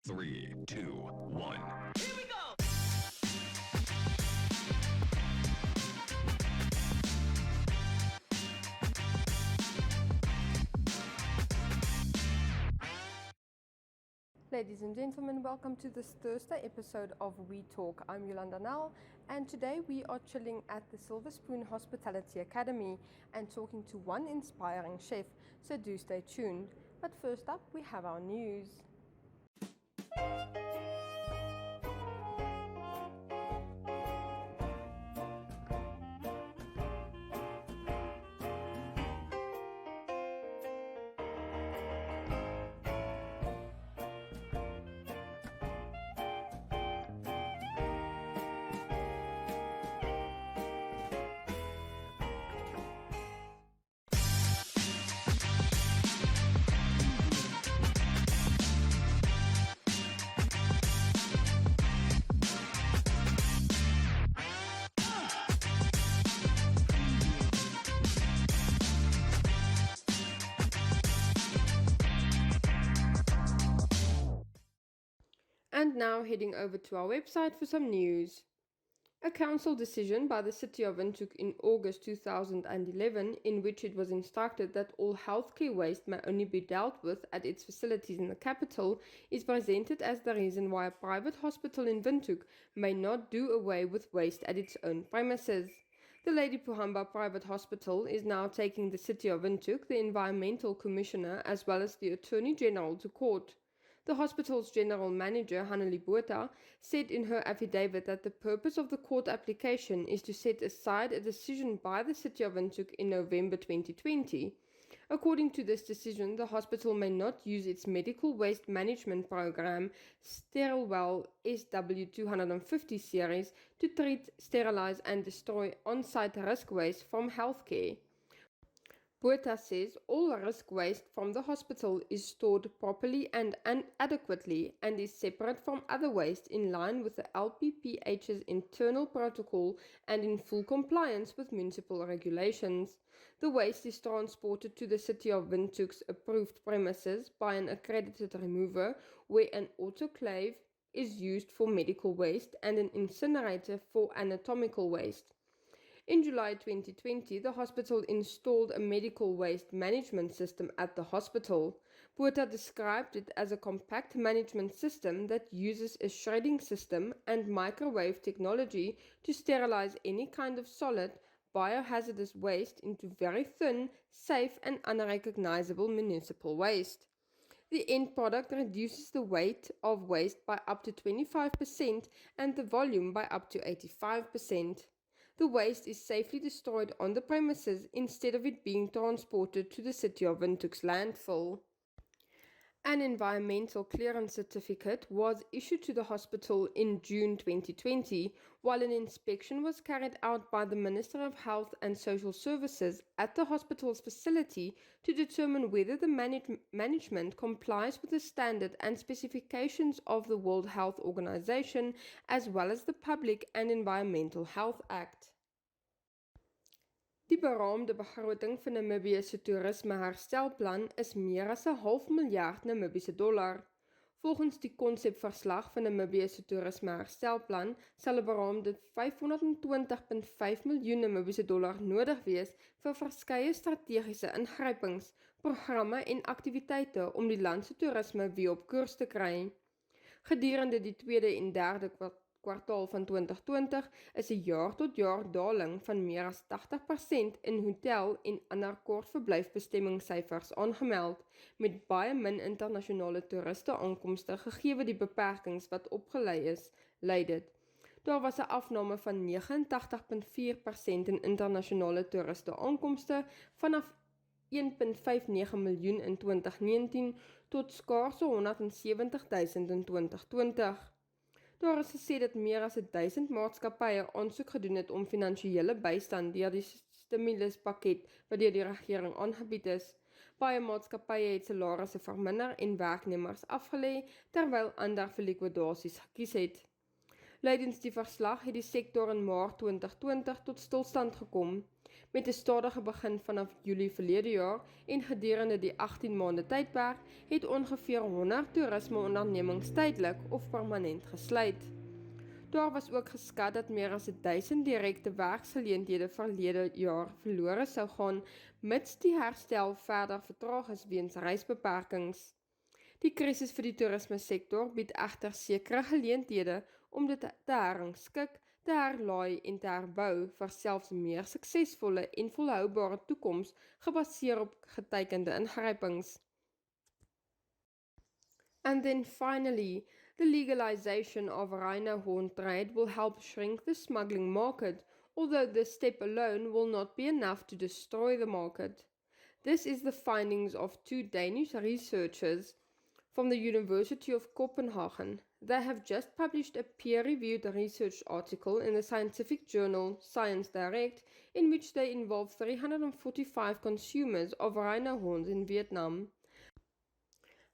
3, 2, 1. Here we go! Ladies and gentlemen, welcome to this Thursday episode of We Talk. I'm Yolanda Nell, and today we are chilling at the Silver Spoon Hospitality Academy and talking to one inspiring chef, so do stay tuned. But first up, we have our news. And now heading over to our website for some news. A council decision by the City of Windhoek in August 2011, in which it was instructed that all healthcare waste may only be dealt with at its facilities in the capital, is presented as the reason why a private hospital in Windhoek may not do away with waste at its own premises. The Lady Puhamba Private Hospital is now taking the City of Windhoek, the Environmental Commissioner, as well as the Attorney General to court. The hospital's general manager, Haneli Botha, said in her affidavit that the purpose of the court application is to set aside a decision by the City of Windhoek in November 2020. According to this decision, the hospital may not use its medical waste management program, Sterilwell SW250 series, to treat, sterilize and destroy on-site risk waste from healthcare. Botha says all risk waste from the hospital is stored properly and adequately and is separate from other waste in line with the LPPH's internal protocol and in full compliance with municipal regulations. The waste is transported to the City of Windhoek's approved premises by an accredited remover, where an autoclave is used for medical waste and an incinerator for anatomical waste. In July 2020, the hospital installed a medical waste management system at the hospital. Botha described it as a compact management system that uses a shredding system and microwave technology to sterilize any kind of solid, biohazardous waste into very thin, safe and unrecognizable municipal waste. The end product reduces the weight of waste by up to 25% and the volume by up to 85%. The waste is safely destroyed on the premises instead of it being transported to the City of Windhoek's landfill. An environmental clearance certificate was issued to the hospital in June 2020, while an inspection was carried out by the Minister of Health and Social Services at the hospital's facility to determine whether the management complies with the standard and specifications of the World Health Organization as well as the Public and Environmental Health Act. Die beraamde begroting vir Namibia se toerisme herstelplan is meer as $500 miljoen Namibiese dollar. Volgens die konsepverslag van Namibia se toerisme herstelplan sal 'n beraamde $520.5 miljoen Namibiese dollar nodig wees vir verskeie strategiese ingrypings, programme en aktiwiteite om die land se toerisme weer op koers te kry. Gedurende die tweede en derde kwartaal van 2020 is 'n jaar-tot-jaar daling van meer as 80% in hotel en ander kortverblyfbestemmingssyfers aangemeld, met baie min internasionale toeriste aankomste gegee die beperkings wat opgelei is, lei dit. Daar was 'n afname van 89.4% in internasionale toeriste aankomste vanaf 1.59 miljoen in 2019 tot skaarse 170.000 in 2020. Daar is gesê dat meer as 1000 maatskappye aansoek gedoen het om finansiële bystand deur die stimuluspakket wat deur die regering aangebied is. Baie maatskappye het salarisse verminder en werknemers afgelê, terwyl ander vir likwidasies gekies het. Lydens die verslag het die sektor in Maart 2020 tot stilstand gekom. Met 'n stadige begin vanaf Julie verlede jaar en gedurende die 18 maande tydperk het ongeveer 100 toerismeondernemings tydelik of permanent gesluit. Daar was ook geskat dat meer as 1000 direkte werksgeleenthede verlede jaar verlore sou gaan, mits die herstel verder vertraag is weens reisbeperkings. Die krisis vir die toerismesektor bied egter sekere geleenthede om dit te herrangskik, te herlaai en te herbou vir selfs meer suksesvolle en volhoubare toekoms gebaseer op getekende ingrypings. And then finally, the legalization of rhino horn trade will help shrink the smuggling market, although this step alone will not be enough to destroy the market. This is the findings of two Danish researchers from the University of Copenhagen. They have just published a peer-reviewed research article in the scientific journal Science Direct, in which they involve 345 consumers of rhino horns in Vietnam.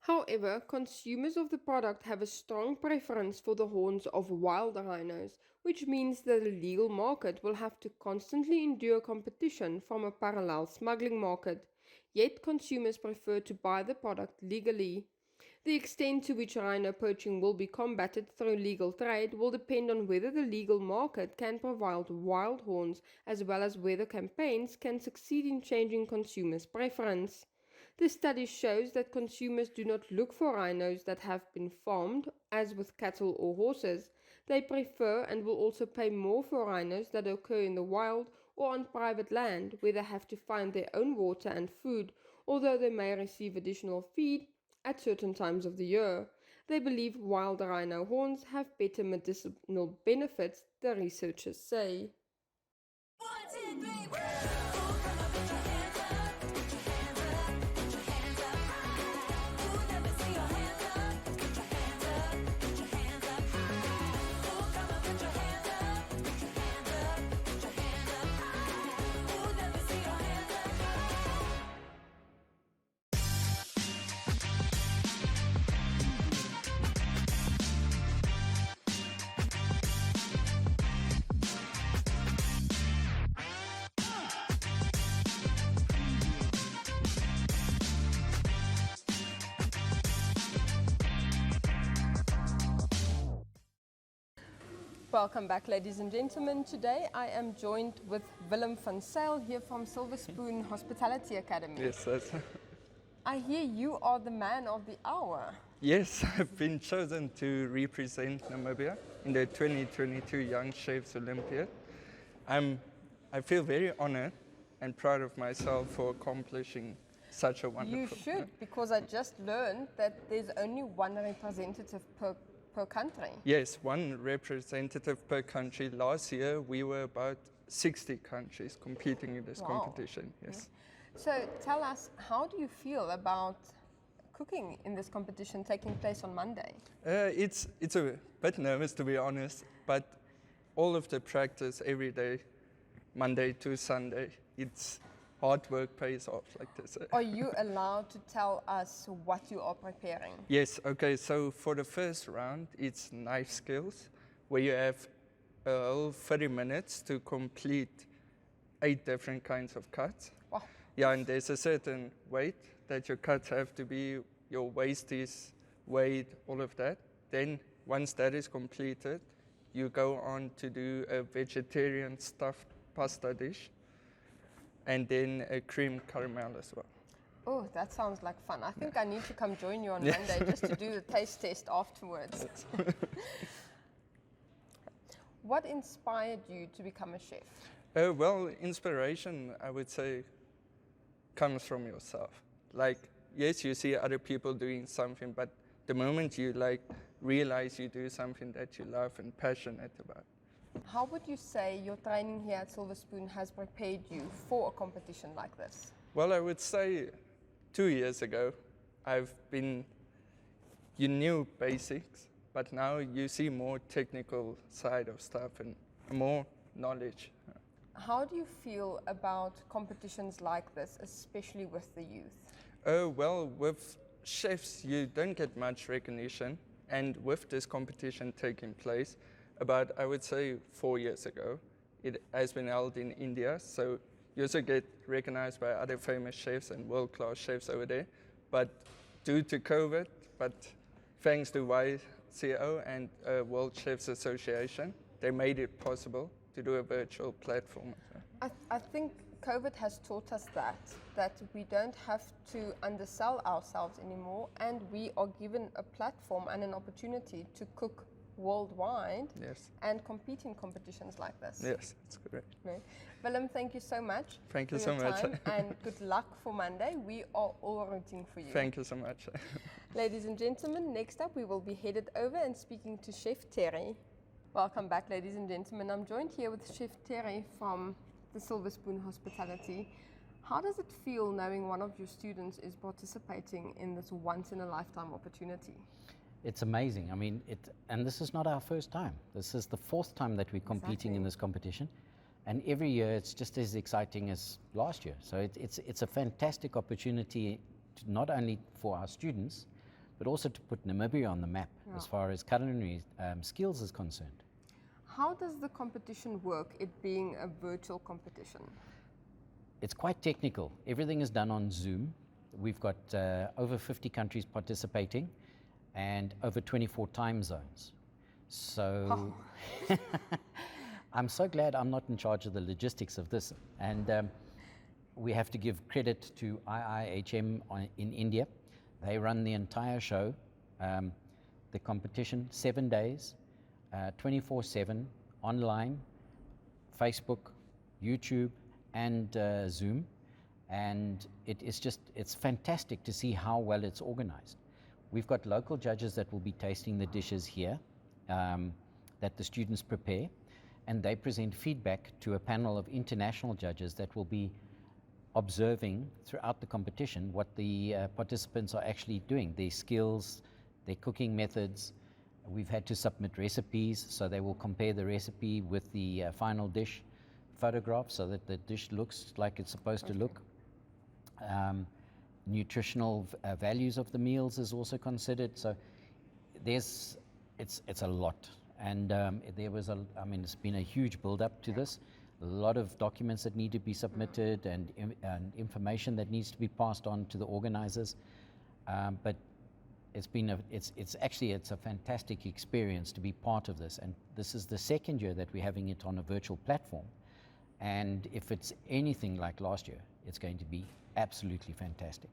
However, consumers of the product have a strong preference for the horns of wild rhinos, which means that the legal market will have to constantly endure competition from a parallel smuggling market. Yet consumers prefer to buy the product legally. The extent to which rhino poaching will be combated through legal trade will depend on whether the legal market can provide wild horns, as well as whether campaigns can succeed in changing consumers' preference. The study shows that consumers do not look for rhinos that have been farmed, as with cattle or horses. They prefer and will also pay more for rhinos that occur in the wild or on private land, where they have to find their own water and food, although they may receive additional feed at certain times of the year. They believe wild rhino horns have better medicinal benefits, the researchers say. 1, 2, 3, woo! Come on, put your hands up, put your hands up, put your hands up high. Ooh, let me see your hands up, put your hands up, put your hands up high. Ooh, come on, put your hands up, put your hands up, put your hands up high. Ooh, let me see your hands up high. Welcome back, ladies and gentlemen. Today I am joined with Willem van Zyl here from Silver Spoon Hospitality Academy. Yes, that's, I hear you are the man of the hour. yes, I've been chosen to represent Namibia in the 2022 Young Chefs Olympiad. I feel very honored and proud of myself for accomplishing such a wonderful. You should, because I just learned that there's only one representative per country. Yes, one representative per country. Last year we were about 60 countries competing in this Wow. competition. Yes. So tell us, how do you feel about cooking in this competition taking place on Monday? It's a bit nervous, to be honest, but all of the practice every day, Monday to Sunday, it's hard work pays off, like they say. Are you allowed to tell us what you are preparing? Yes, okay, so for the first round, it's knife skills, where you have a whole 30 minutes to complete 8 different kinds of cuts. Wow. Yeah, and there's a certain weight that your cuts have to be, your waist is weighed, all of that. Then, once that is completed, you go on to do a vegetarian stuffed pasta dish, and then a cream caramel as well. Oh, that sounds like fun. I think I need to come join you on Monday just to do the taste test afterwards. What inspired you to become a chef? Well, inspiration, I would say, comes from yourself. Like, yes, you see other people doing something, but the moment you realize you do something that you love and passionate about. How would you say your training here at Silver Spoon has prepared you for a competition like this? Well, I would say 2 years ago, you knew basics, but now you see more technical side of stuff and more knowledge. How do you feel about competitions like this, especially with the youth? Well, with chefs, you don't get much recognition, and with this competition taking place, about, I would say, 4 years ago, it has been held in India, so You also get recognized by other famous chefs and world-class chefs over there. But due to COVID, but thanks to YCO and World Chefs Association, they made it possible to do a virtual platform. I think COVID has taught us that we don't have to undersell ourselves anymore, and we are given a platform and an opportunity to cook worldwide Yes. and compete in competitions like this. Yes, that's correct. No. Willem, thank you so much. Thank you for so your much. time, and good luck for Monday. We are all rooting for you. Thank you so much. Ladies and gentlemen, next up we will be headed over and speaking to Chef Terry. Welcome back, ladies and gentlemen. I'm joined here with Chef Terry from the Silver Spoon Hospitality. How does it feel knowing one of your students is participating in this once-in-a-lifetime opportunity? It's amazing. I mean, and this is not our first time. This is the fourth time that we're competing in this competition. And every year it's just as exciting as last year. So it's a fantastic opportunity to not only for our students, but also to put Namibia on the map as far as culinary skills is concerned. How does the competition work, it being a virtual competition? It's quite technical. Everything is done on Zoom. We've got over 50 countries participating and over 24 time zones. So I'm so glad I'm not in charge of the logistics of this. And we have to give credit to IIHM in India. They run the entire show, the competition, 7 days, 24/7, online, Facebook, YouTube, and Zoom. And it's fantastic to see how well it's organized. We've got local judges that will be tasting the dishes here that the students prepare, and they present feedback to a panel of international judges that will be observing throughout the competition what the participants are actually doing, their skills, their cooking methods. We've had to submit recipes, so they will compare the recipe with the final dish photograph so that the dish looks like it's supposed to look. Nutritional values of the meals is also considered. So it's a lot. And it's been a huge build-up to this. A lot of documents that need to be submitted and information that needs to be passed on to the organizers. But it's a fantastic experience to be part of this. And this is the second year that we're having it on a virtual platform. And if it's anything like last year, it's going to be absolutely fantastic.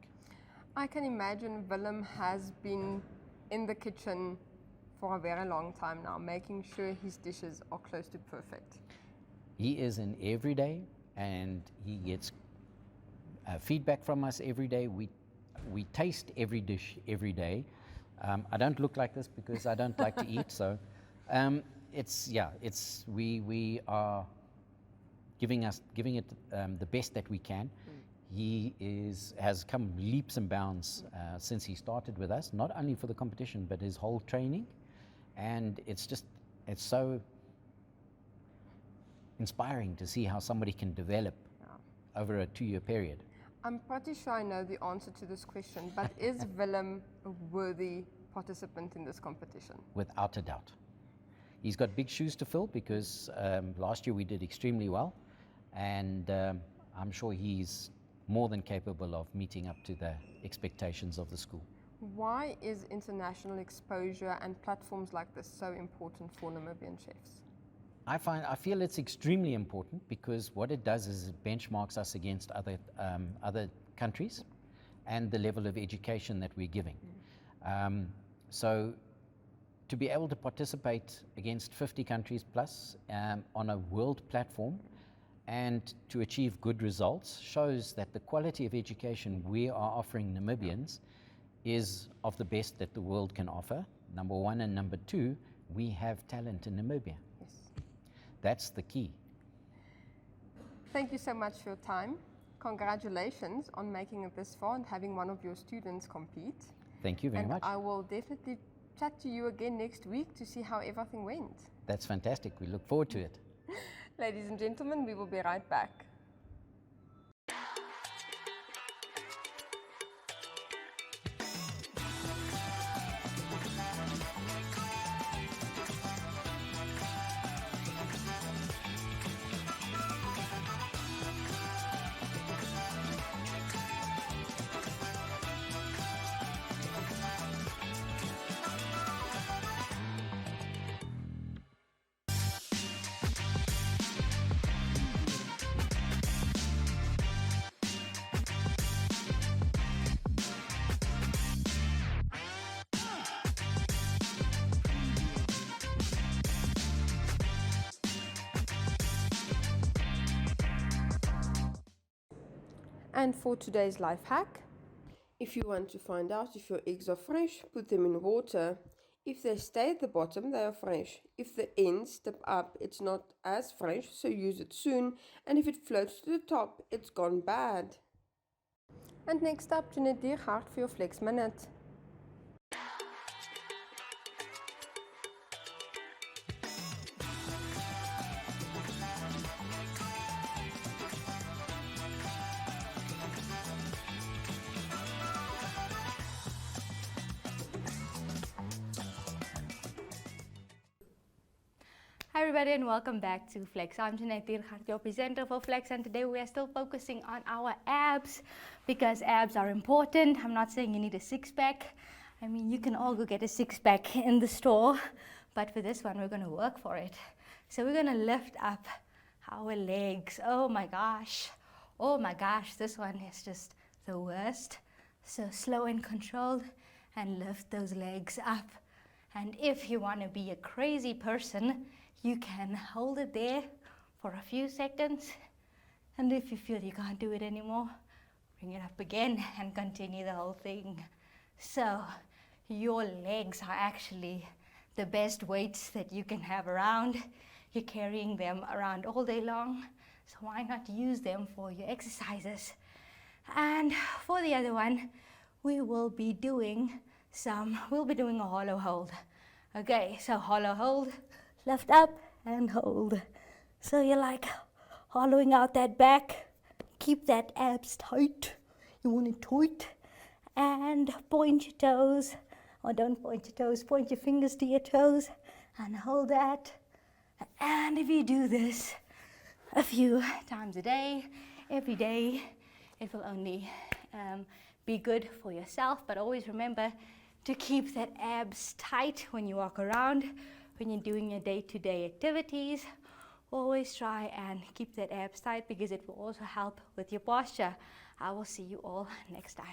I can imagine Willem has been in the kitchen for a very long time now, making sure his dishes are close to perfect. He is in every day, and he gets feedback from us every day. We taste every dish every day. I don't look like this because I don't like to eat, so we are giving it the best that we can. He has come leaps and bounds since he started with us, not only for the competition, but his whole training. And it's so inspiring to see how somebody can develop over a 2-year period. I'm pretty sure I know the answer to this question, but is Willem a worthy participant in this competition? Without a doubt. He's got big shoes to fill because last year we did extremely well, and I'm sure he's more than capable of meeting up to the expectations of the school. Why is international exposure and platforms like this so important for Namibian chefs? I feel it's extremely important because what it does is it benchmarks us against other countries and the level of education that we're giving. So to be able to participate against 50 countries plus on a world platform and to achieve good results shows that the quality of education we are offering Namibians is of the best that the world can offer, number one, and number two, we have talent in Namibia. Yes. That's the key. Thank you so much for your time. Congratulations on making it this far and having one of your students compete. Thank you very much. I will definitely chat to you again next week to see how everything went. That's fantastic. We look forward to it. Ladies and gentlemen, we will be right back. And for today's life hack, if you want to find out if your eggs are fresh, put them in water. If they stay at the bottom, they are fresh. If the ends tip up, it's not as fresh, so use it soon. And if it floats to the top, it's gone bad. And next up, Jeanette Diergaard for your Flex Minute. Hi everybody and welcome back to Flex. I'm Jeanette Diergaard, your presenter for Flex, and today we are still focusing on our abs because abs are important. I'm not saying you need a six-pack. I mean, you can all go get a six-pack in the store, but for this one we're going to work for it. So we're going to lift up our legs. Oh my gosh, this one is just the worst. So slow and controlled and lift those legs up. And if you want to be a crazy person, you can hold it there for a few seconds, and if you feel you can't do it anymore, bring it up again and continue the whole thing. So your legs are actually the best weights that you can have around. You're carrying them around all day long, so why not use them for your exercises? And for the other one, we'll be doing a hollow hold. Okay, so hollow hold, lift up and hold. So you're like hollowing out that back. Keep that abs tight. You want it tight. And point your toes. Or don't point your toes, point your fingers to your toes and hold that. And if you do this a few times a day, every day, it will only be good for yourself. But always remember to keep that abs tight when you walk around. When you're doing your day-to-day activities, always try and keep that abs tight because it will also help with your posture. I will see you all next time.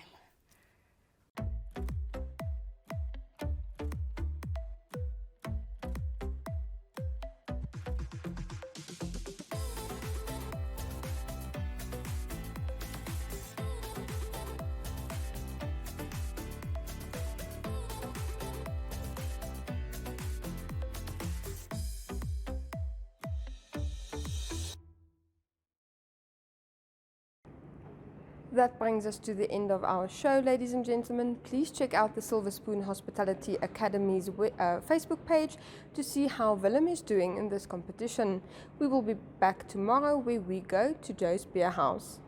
That brings us to the end of our show, ladies and gentlemen. Please check out the Silver Spoon Hospitality Academy's Facebook page to see how Willem is doing in this competition. We will be back tomorrow where we go to Joe's Beer House.